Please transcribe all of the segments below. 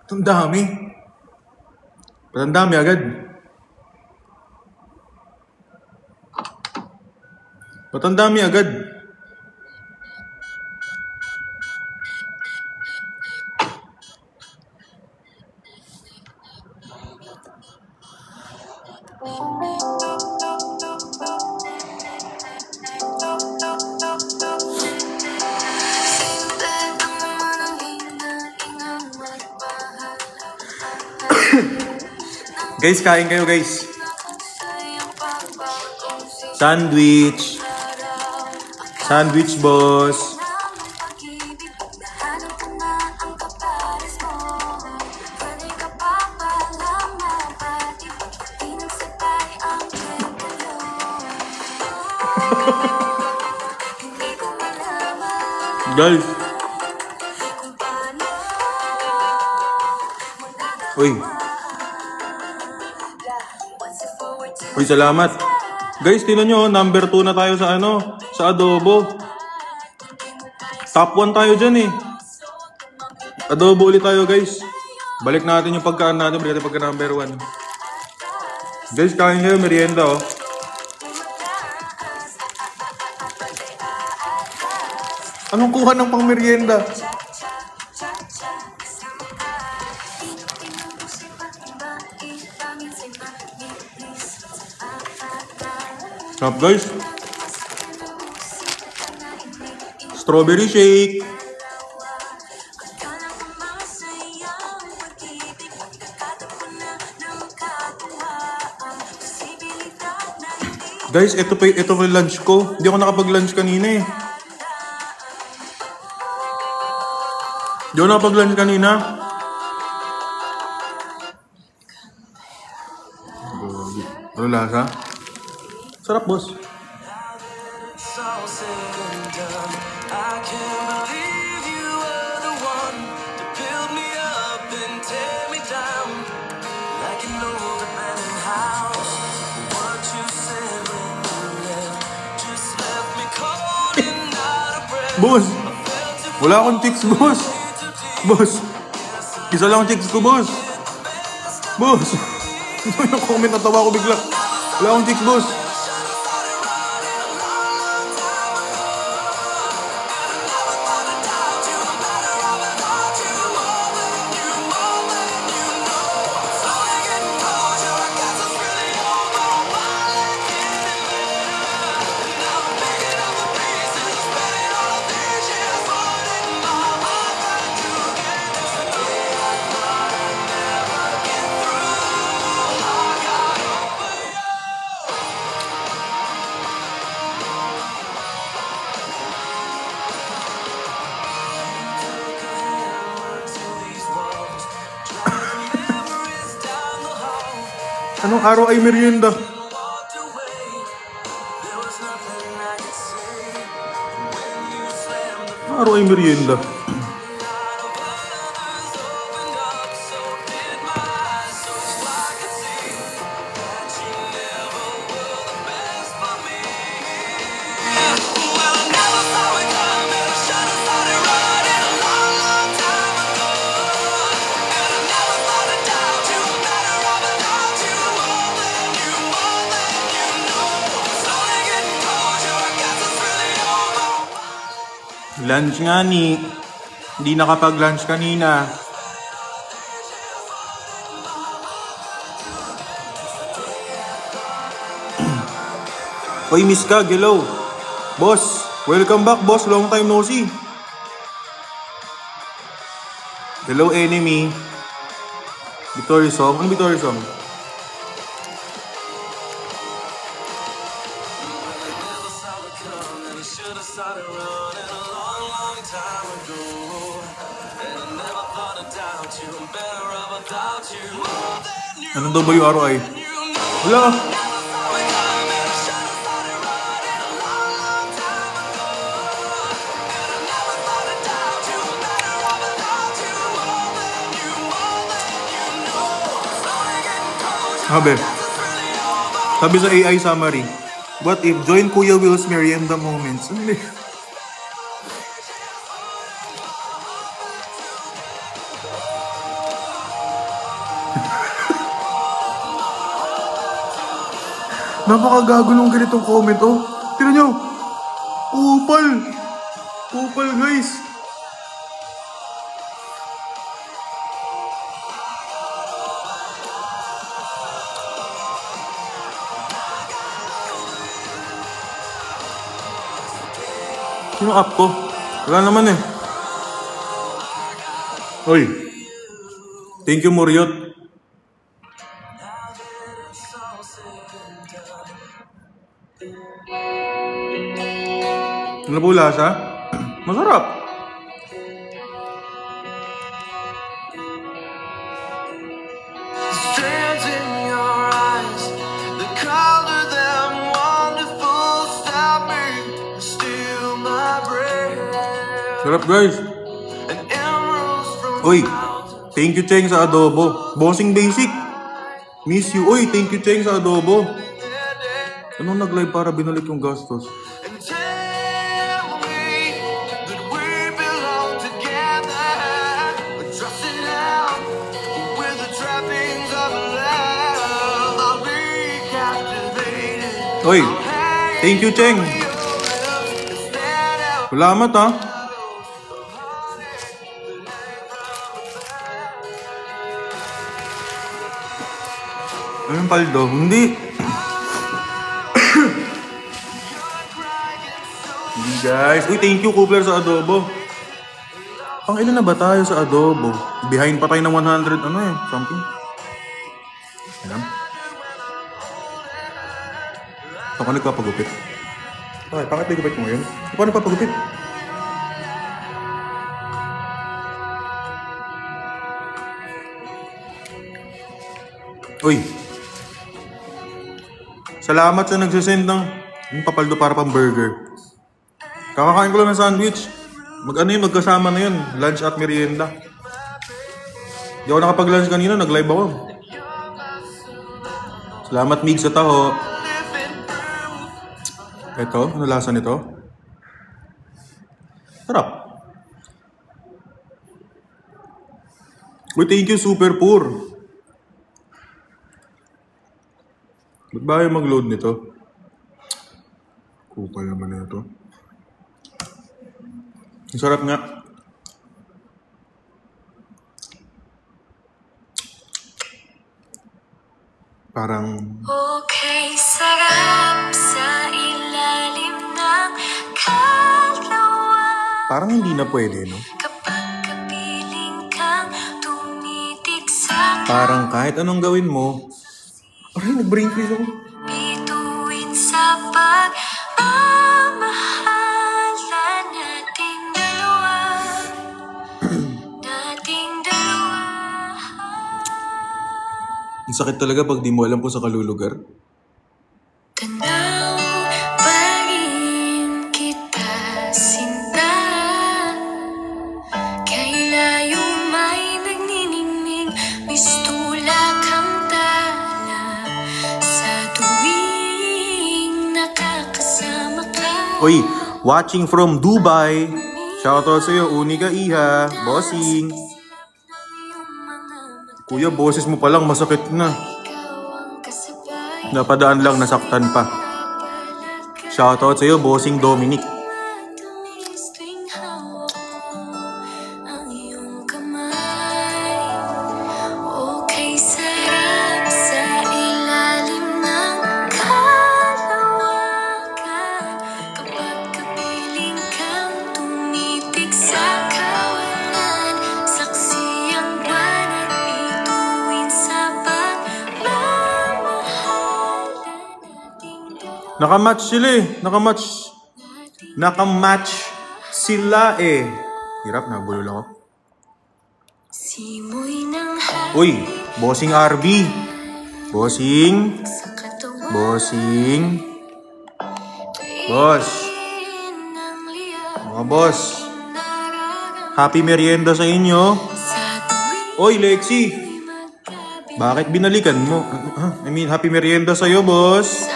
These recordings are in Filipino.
Ang dami. Ba't ang dami agad? Ba't ang dami agad? Guys, kain kayo guys. Sandwich. Sandwich, boss. Guys. Uy. Uy, salamat. Guys, tingnan nyo, number 2 na tayo sa ano, sa adobo. Top 1 tayo dyan eh. Adobo ulit tayo guys. Balik natin yung pagkaan natin, balik natin pagka number 1. Guys, kain kayo, merienda oh. Anong kuha ng pang merienda? Sarap guys. Strawberry shake. Guys, ito pa yung lunch ko. Hindi ako nakapag-lunch kanina eh. Hindi ako nakapag-lunch kanina. Ano lasa? Sarap, boss. Boss! Wala akong chicks, boss! Boss! Isa lang ang chicks ko, boss! Boss! Ito yung comment, natawa ko bigla. Wala akong chicks, boss! Anong araw ay merienda? Anong araw ay merienda? Lunch nga ni. Hindi nakapag-lunch kanina. Oy, Miss Kag, hello. Boss, welcome back, boss. Long time no see. Hello, enemy. Victory song. Ano Victory song? Anong WRI? Wala. Sabi sa AI summary, what if join Kuya Will's merienda moments? Napakagago nung ganitong comment, oh. Tignan nyo. Kupal. Kupal, guys. Sino up ko? Wala naman eh. Oy. Thank you, Muriot. Ano po lasa? Masarap. Sarap, guys. Uy, thank you, Cheng, sa adobo. Bossing Basic. Miss you. Uy, thank you, Cheng, sa adobo. Anong nag-live para binalik yung gastos? Uy, thank you, Cheng. Salamat, ha. Anong paldo? Hindi. Hindi, guys. Uy, thank you, Coupler, sa adobo. Pang ilan na ba tayo sa adobo? Behind pa tayo ng 100, something. Alam? Saan ka nagpapagupit? Okay, bakit may gupit mo yun? Saan ka nagpapagupit? Uy! Salamat sa nagsasend ng papaldo para pang burger. Kakakain ko lang ng sandwich. Magkasama na yun. Lunch at merienda. Di ako nakapag-lunch kanina, nag-live ako. Salamat, Mig, sa taho. Ito, ano lasa nito? Sarap. Uy, thank you, Super Poor. Ba't ba kayo mag-load nito? Kupal naman na ito. Ang sarap nga. Parang... Okay, sarap sa ilalim ng kalawan. Parang hindi na pwede, no? Kapag kapiling kang tumitig sa... Parang kahit anong gawin mo... Aray, nag-brain freeze ako. Bituin sa pagmamahalan nating dalawa. Ang sakit talaga pag di mo alam kung sa kalulugar. Tanaw pa rin kita, sinta. Kay layo may nagniningning, mistula kang tala. Sa tuwing nakakasama ka. Uy, watching from Dubai. Shoutout sa'yo, Unika Iha, Bossing. Kuya, boses mo palang masakit na. Napadaan lang, nasaktan pa. Shoutout sa'yo, Bossing Dominic. Nakamatch sila eh. Nakamatch sila eh. Hirap na, bulol ako. Uy, Bossing RB. Bossing. Boss. Mga boss. Happy merienda sa inyo. Uy, Lexi. Bakit binalikan mo? Happy merienda sa'yo, boss.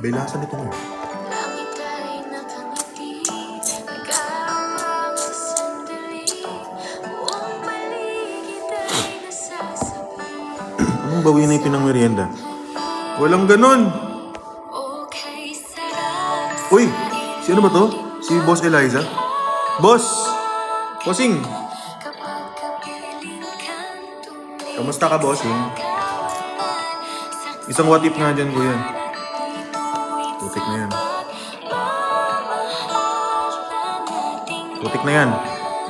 Iba yung lasa nito mo. bawi na yung pinangmerienda. Walang ganon. Uy, sino ba to? Si Boss Eliza? Boss! Bossing! Kamusta ka, Bossing? Isang what if nga dyan, kuya. Putik na yan. Putik na yan.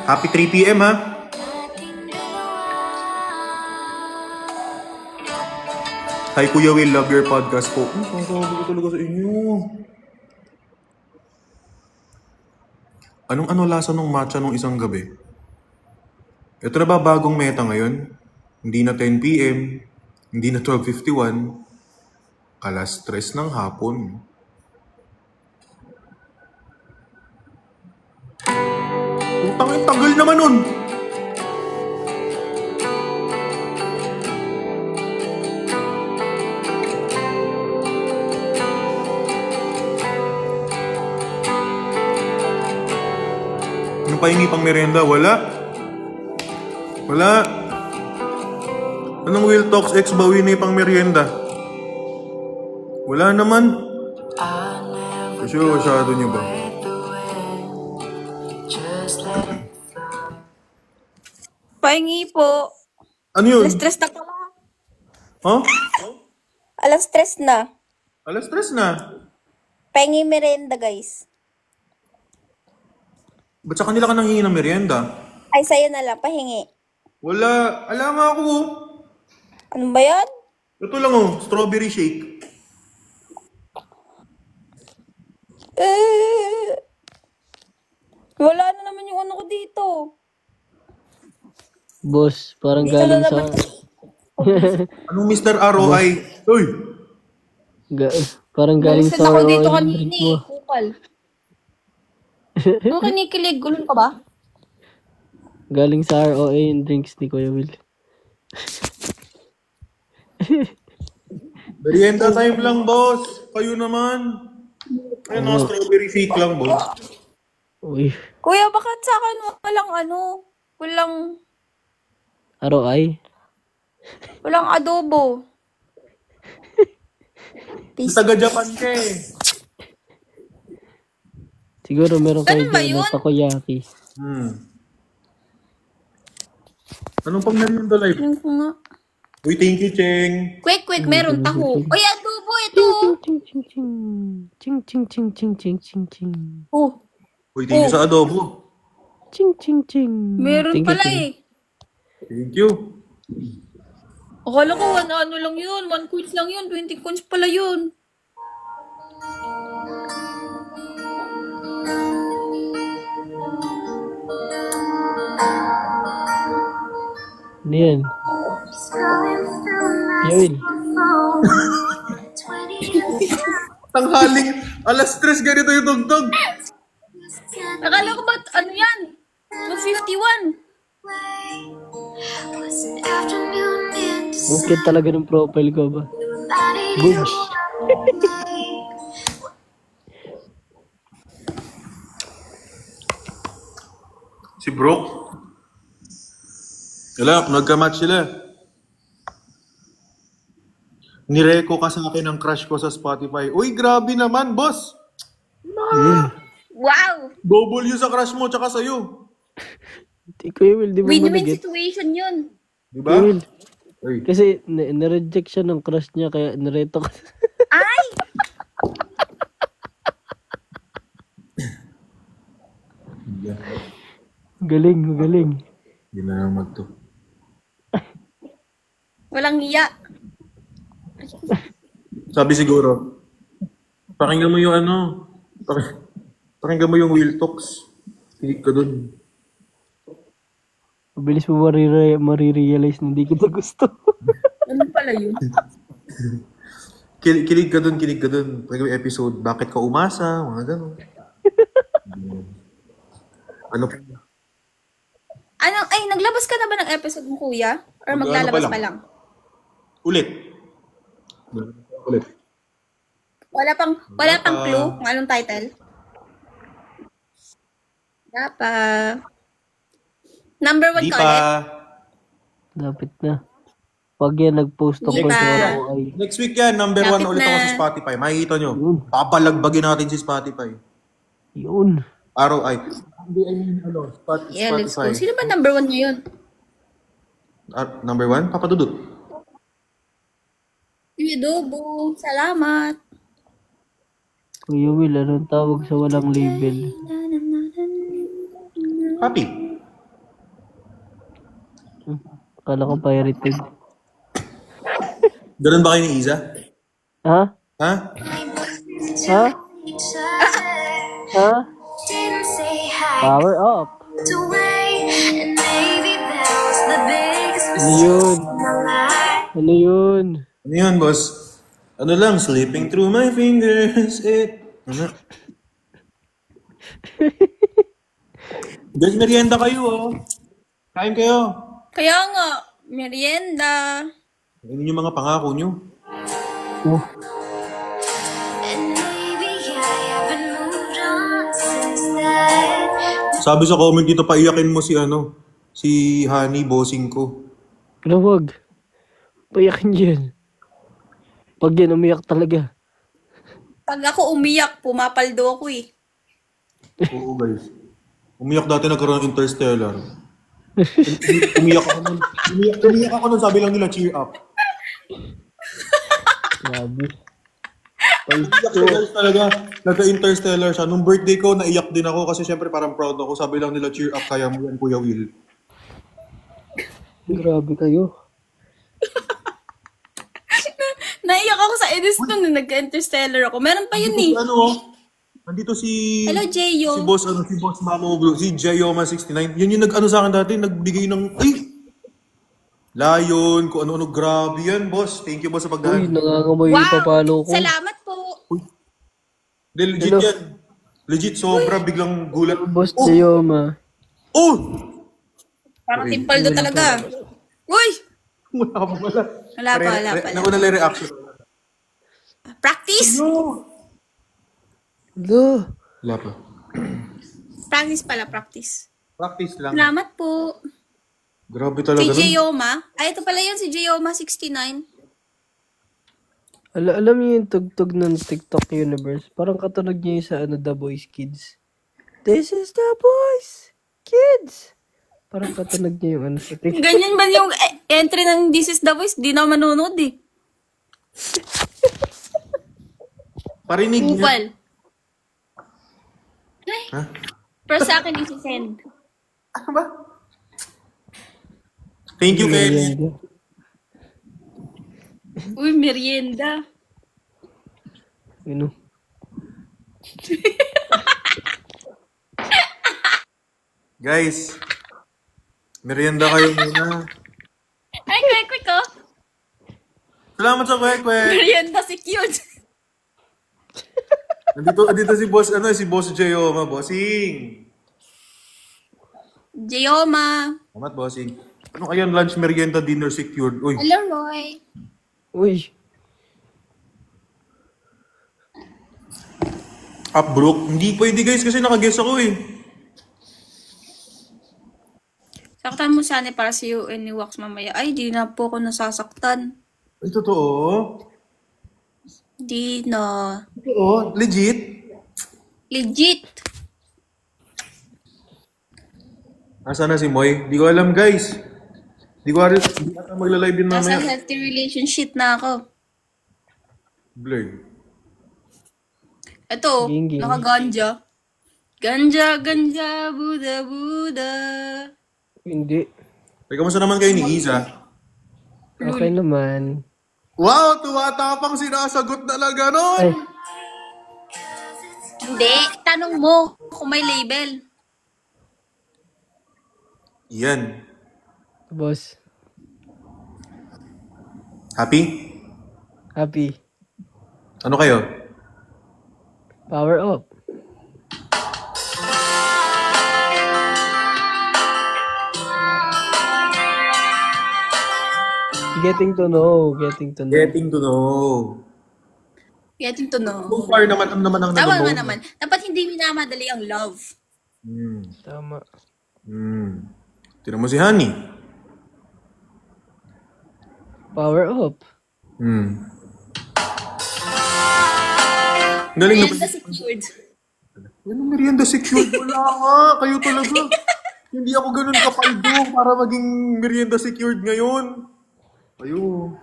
Happy 3 p.m. ha? Hi, Kuya Will. Love your podcast po. Sasabi ko talaga sa inyo. Anong lasa nung matcha nung isang gabi? Ito na ba bagong meta ngayon? Hindi na 10 p.m. Hindi na 12:51. Alas 3 ng hapon. Putang tagal naman nun! Ano pahingi pang merienda? Wala. Wala. Anong Will Talks X bawi na yung pang merienda? Wala naman. Kasi masyado nyo ba? Pahingi po. Ano yun? Alas 3 na pala. Huh? Alas 3 na. Alas 3 na. Pahingi merienda, guys. Ba't sa kanila ka nanghingi ng merienda? Ay, sa'yo na lang. Pahingi. Wala. Alam nga ako. Ano ba yan? Ito lang oh. Strawberry shake. Wala na naman yung ano ko dito. Boss, parang Dito galing na sa... naman. Anong Mr. ROI? Uy! Parang galing Nalisan sa ako dito oil drink kanini. mo. Kukal. Ano kinikilig? Gulon ka ba? Galing sa ROA yung drinks ni Kuya Will. Merienda time lang, boss. Kayo naman. Ayun ang strawberry shake lang, boss. Uy, Kuya, bakit sa akin ROI? walang adobo? Taga-Japan ka eh. Siguro meron kayo Ganun ba dyan yun? na takoyaki. Anong pang merienda live? Yun ko nga. Uy, thank you, Cheng. Quick, meron taho. Uy, adobo ito. Ching, ching, ching. Ching, ching, ching, ching, ching, ching, ching. Oh, Uy, thank you sa adobo. Ching, ching, ching. meron Thank you, pala Ching. eh. Thank you. Akala ko ano lang yun. 1 coins lang yun. 20 coins pala yun. Ano yan? Kuya Will. Tanghaling alas 3 ganito yung tugtog. Akala ko ba ano yan? 251. Ang cute talaga ng profile ko ba? Boobs. Si Brooke. Wala, nagka-match sila. Nireko ka sa akin ang crush ko sa Spotify. Uy, grabe naman, boss. Wow! Double sa crush mo tsaka sa'yo. Kuya Will, di ba Win-win managet? situation yun. Diba? Kuya Will, Uy. kasi na-reject siya ng crush niya kaya nareto ka. Ay! Magaling. Hindi na naman to. Walang hiya. Sabi siguro, pakinggan mo yung pakinggan mo yung Will Talks. Kinig ka dun. Mabilis mo marirealize na hindi kita gusto. Ano pala yun? Kilig ka dun. Pakinggan mo yung episode, bakit ka umasa? Mga ganun. Ano pa? Naglabas ka na ba ng episode mo, kuya? Or maglalabas pa lang? Ulit. Wala pang clue kung anong title? Wala pa. Number 1 Di ka pa. ulit? Dapat na. Pag yan nag-post tungkol Diba? sa ROI. Next week yan, number 1 Lapit ulit ako na. sa Spotify. Makikita nyo. Yun. Papalagbagin natin si Spotify. Yun. ROI. Hindi, I mean, Yeah, let's go. Spotify. Sino ba number 1 ngayon? Number 1? Papa Dudut. Si Dobo. Salamat. Kuya Will, anong tawag sa walang label? Happy. Akala ko pirated. Ganun ba kayo ni Iza? Ha? Ha? Ha? Ha? Power up. Ano yun? Ano yun? Ano yun, boss? Ano lang, slipping through my fingers. Ano? Guys, merienda kayo, oh. Kain kayo. Kaya nga, merienda. Ano yung mga pangako nyo? Oh, Sabi sa comment dito, paiyakin mo si si Honey, bossing ko. pero wag. Payakin dyan. Pag yan, umiyak talaga. Pag ako umiyak, pumapaldo ako eh. Oo, guys. Umiyak dati nagkaroon ng Interstellar. Umiyak ako nun. Umiyak ako nun, sabi lang nila, cheer up. Grabe. Iyak siya guys talaga. Nagka-Interstellar siya. Nung birthday ko, naiyak din ako kasi syempre parang proud ako. Sabi lang nila, cheer up, kaya mo yan, Kuya Will. Grabe kayo. Naiyak ako sa edis ko nung nagka-interstellar ako. Meron pa yun eh. Nandito si... Hello, Jeyo. Si Boss Mamo Blue, si Jayoma69. Yun yung sa akin dati, nagbigay ng... Ay! Lion, kung ano-ano. Grabe yan, boss. Thank you, boss, sa Uy, pagdaan. nangangamoy yung papalo ko. Salamat po. Hindi, legit Hello. yan. Legit, sobra, biglang gulat. Boss Jayoma. Oh! Parang timpaldo talaga. Uy! Wala pa pala. Wala pa. Nauna lang reaction. Practice? Lo. Wala pa. Practice. Practice lang. Salamat po. Grabe talaga. Si Jayoma. Ay, ito pala yun, si Jayoma69. Alam niyo yung tugtog ng TikTok universe? Parang katunog niya yung sa The Boys Kids. This is The Boys Kids! Parang katunog niya yung sa TikTok. Ganyan ba yung entry ng This is the Voice? Di na manonood eh. Parinig niya. Upal. Ha? Pero sa akin, isi-send. Ano ba? Thank you, Kelly. Uy, merienda. Ano? Guys, merienda kayo muna. Ay, quick oh. Salamat sa kwek-kwek. Merienda si cute. Andito si boss, si boss Jayoma, bossing. Jayoma. Salamat, bossing. Ano kaya lunch, merienda, dinner secured? Uy, Hello, Roy. Uy, Upbrook. Hindi pwede guys kasi nakaguess ako eh. Saktan mo sana para si UN ni Wax mamaya. Ay, di na po ako nasasaktan. Ay, totoo? Di na. Totoo? Legit? Legit. Asa na si Moy? Di ko alam guys. Di ko alam. Hindi ata magla-live yun Nasa mamaya. healthy relationship na ako. Blur. Ito, Ging-ging. naka-ganja. Ganja, Buddha. hindi. Ay, kamusta naman kayo ni Iza? Okay naman. Wow! Tumatapang sinasagot talaga nun! Ay, Hindi, tanong mo kung may label. Yan. boss. Happy? Happy. Ano kayo? Power up. Getting to know. Getting to know. Getting to know. So far naman, ano naman ang Tama nag-vote nga naman. Dapat hindi minamadali ang love. Tama. Tinan mo si Honey. Power up. Galing na. Merienda secured. Anong merienda secured? Wala nga. Kayo talaga. Hindi ako ganun kapaldo para maging merienda secured ngayon. Ayun.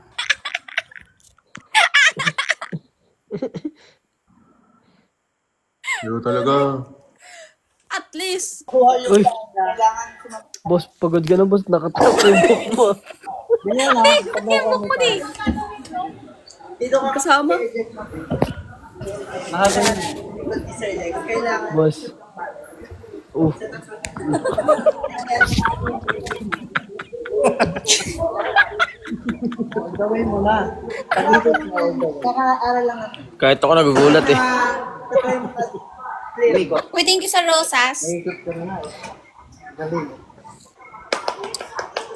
Kayo talaga. At least. Uy. Boss, pagod ka na, boss. Nakatak yung book mo. Pakibok mo di. Kasama. Boss. Gawin mo na. Kaka-aral lang ako. Kahit ako nagugulat eh. Uy, thank you sa rosas. Ikot ko na nga eh. Galing.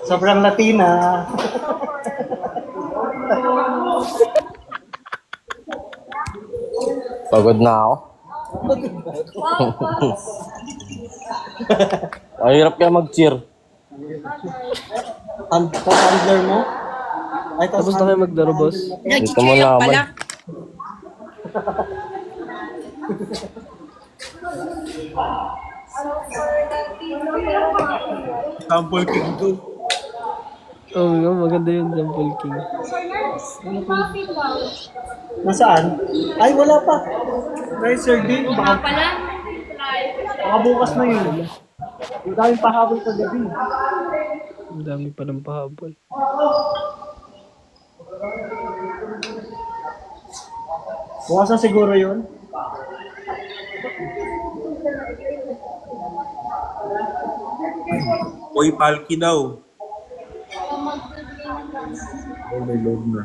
Sobrang Latina. Pagod na ako. Ang hirap kaya mag-cheer. Handler mo? Ay, Tapos na kayo maglaro, boss. Dito mo Nag-cheer naman. pala. Sample king to. Oo nga, maganda yun, Sample King. Nasaan? Ay, wala pa. Guys, Sir D, baka bukas na yun. Ang daming pahabol sa gabi. Ang dami pa ng pahabol. Bukas na siguro yun. Oy, palki daw. Oh, may load na.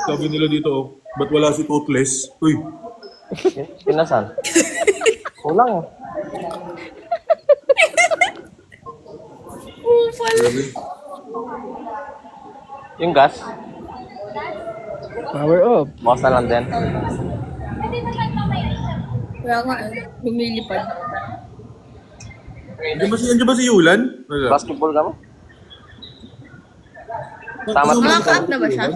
Sabi nila dito, oh, ba't wala si Toothless? Uy, Pinasan? Kulang. Yung gas, Power up. bukas na lang din. Kaya nga, lumilipad. andiyan ba si Yulan? Wala. Basketball ka mo? Tama. Nakaka-up na ba siya?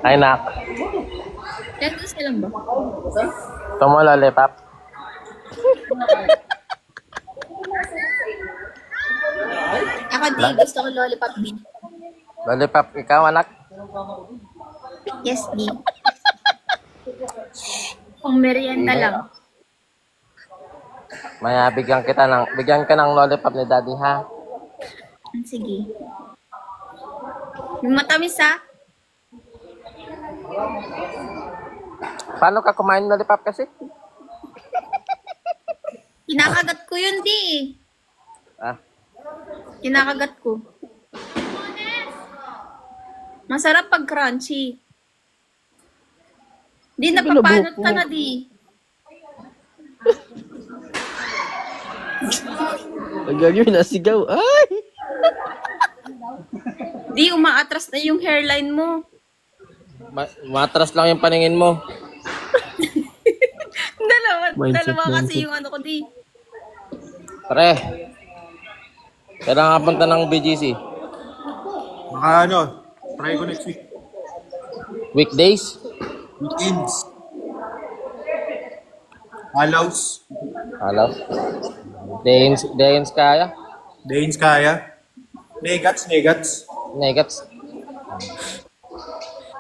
Ay, nak. Tennis ka lang ba? Ito mo lollipop. Ako di, gusto ko lollipop din. Lollipop, ikaw, anak. Yes, di. Kung merienda lang. Maya, bigyan ka ng lollipop ni daddy, ha? Sige. Yung matamis ha? Paano ka kumain ng lollipop kasi? Kinakagat ko yun, di. Ah, Kinakagat ko. Masarap pag crunchy. Di, napapanot ka na, di. Ang gagawin, nasigaw. Ay! Di, umaatras na yung hairline mo. matras lang yung paningin mo. Mindset, Dalawa kasi mindset. yung ano ko, di. Pare, kailangan punta ng BGC. Baka ano, try ko next week. Weekdays? Weekends. Halaws. Hello? Dayens kaya? Danes kaya. Negats. Negats?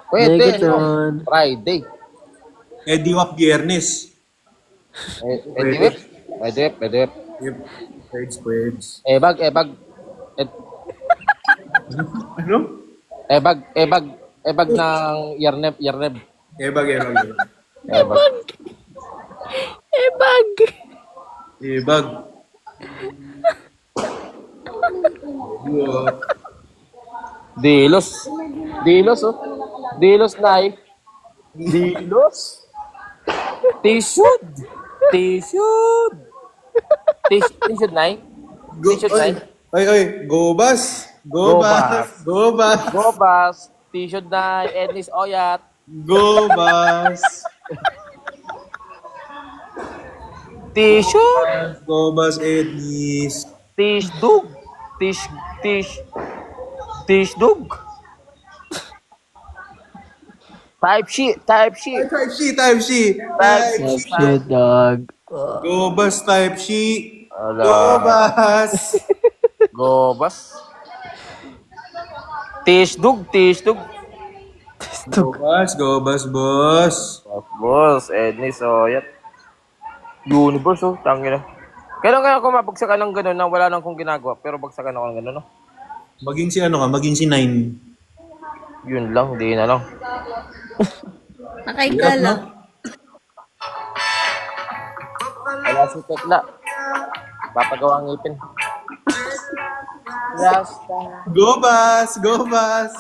Pwede, Negatron. Friday. Ediwap Biyernes. Pwede. Yep. Pweds. Ebag. Ano? Ebag ng Yarneb. Ebag. Ebag. Ebag. Wow. Dilos, oh. Dilos, Nay. Dilos? Tishud, Nay. Tishud, Nay. Ay. Gobas. Gobas, Tishud, Nay. Ednis Oyat. Go, Bas. Tissue. Go, Bas Ednis. Tish dug. Tish dug. Type sheet. Type C, type C. Type Oh, C. shit, dog. Go, Bas, type C. Ala. Go, Bas. Go, bas. Tish dug. Go, Bas. Go, Bas, boss. Boss, Ednis, Oyat. Universe, oh. Tangin na. Kailan kaya ako mabagsakan ng gano'n na wala nang kong ginagawa, pero bagsakan ako ng gano'n, no? Maging si ano ka, maging si Nine. Yun lang, hindi na lang. Nakay ka lang. Wala si Tekla. Papagawa ang ngipin. Rasta. Go, Bas. Go, Bas.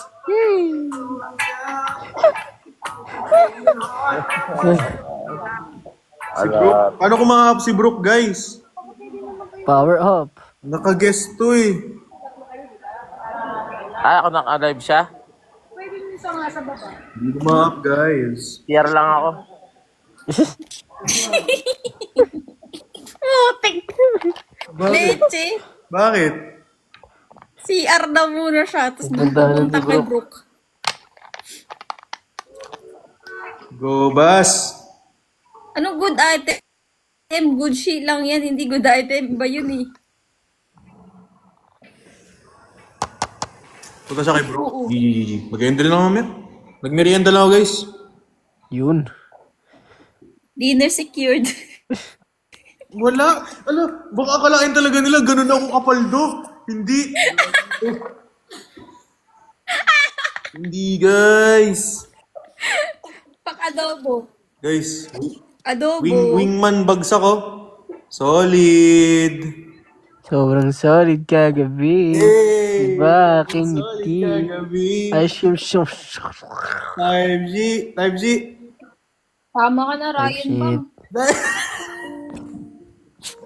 Si Brooke. Paano kung mga si Brooke, guys? Power up. Naka-guest to eh. Ay, ako naka-live siya. Hindi ko ma-up, guys. Tier lang ako. Putik. Leche. Bakit? CR na muna siya, tapos Ganda pupunta ng kay Brooke. Brooke. Go, Bas. Ano good item? Good shit lang yan, hindi good item. Iba yun eh. Punta siya kay Brooke. Oo. GG. Mag-end na lang mamaya. Nagmerienda lang ako, guys. Yun. Dinner secured. Wala. Baka akalain talaga nila, ganun ako kapaldo. Hindi. Hindi, guys. Pak-adobo. Guys, Adobo. wingman bags ako. Solid. Sobrang solid kagabi. Hey! Diba? Aking Solid ngiti. kagabi. Ay, shum. 5G. 5G. Tama ka na, Ryan Shit. Bang.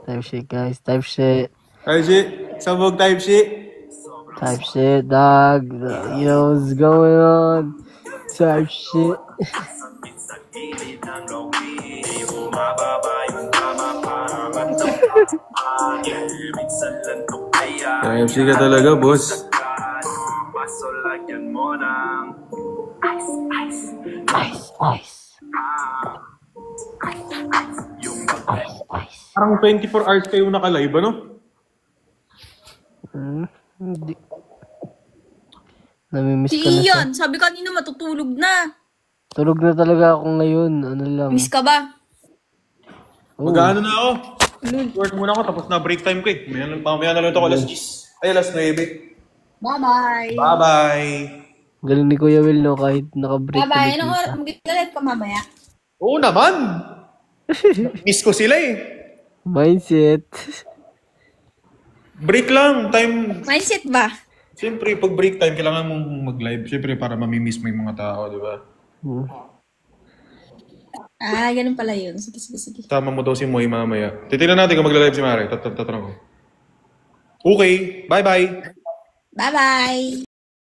Type shit, guys. Type shit. 5G. Sabog type C. Type shit, dog. You know what's going on? Type shit. Type C ka talaga, boss. Ice. Parang 24 hours kayo naka-live, ano? Hindi. Namimiss Si ko na siya. Ian, sabi kanina matutulog na. Tulog na talaga ako ngayon. Ano lang. Miss ka ba? Oh. Mag-ano na ako? Work muna ako, tapos na break time ko eh. Mamaya na lang ito ko alas 10. Ay, alas 9. Bye-bye. Bye-bye. Galing ni Kuya Will, no? Kahit naka-break Bye-bye. ulit Anong isa. oras? Mag-galit ka mamaya. Oo naman. Miss ko sila eh. Mindset. Break lang, time. Mindset ba? Siyempre, pag break time, kailangan mong mag-live. Siyempre, para mamimiss mo yung mga tao, di ba? Ah, ganun pala yun. Sige. Tama mo daw si Moy mamaya. Titignan natin kung magla-live si Mare. Tatanong ko. Okay, bye-bye. Bye-bye.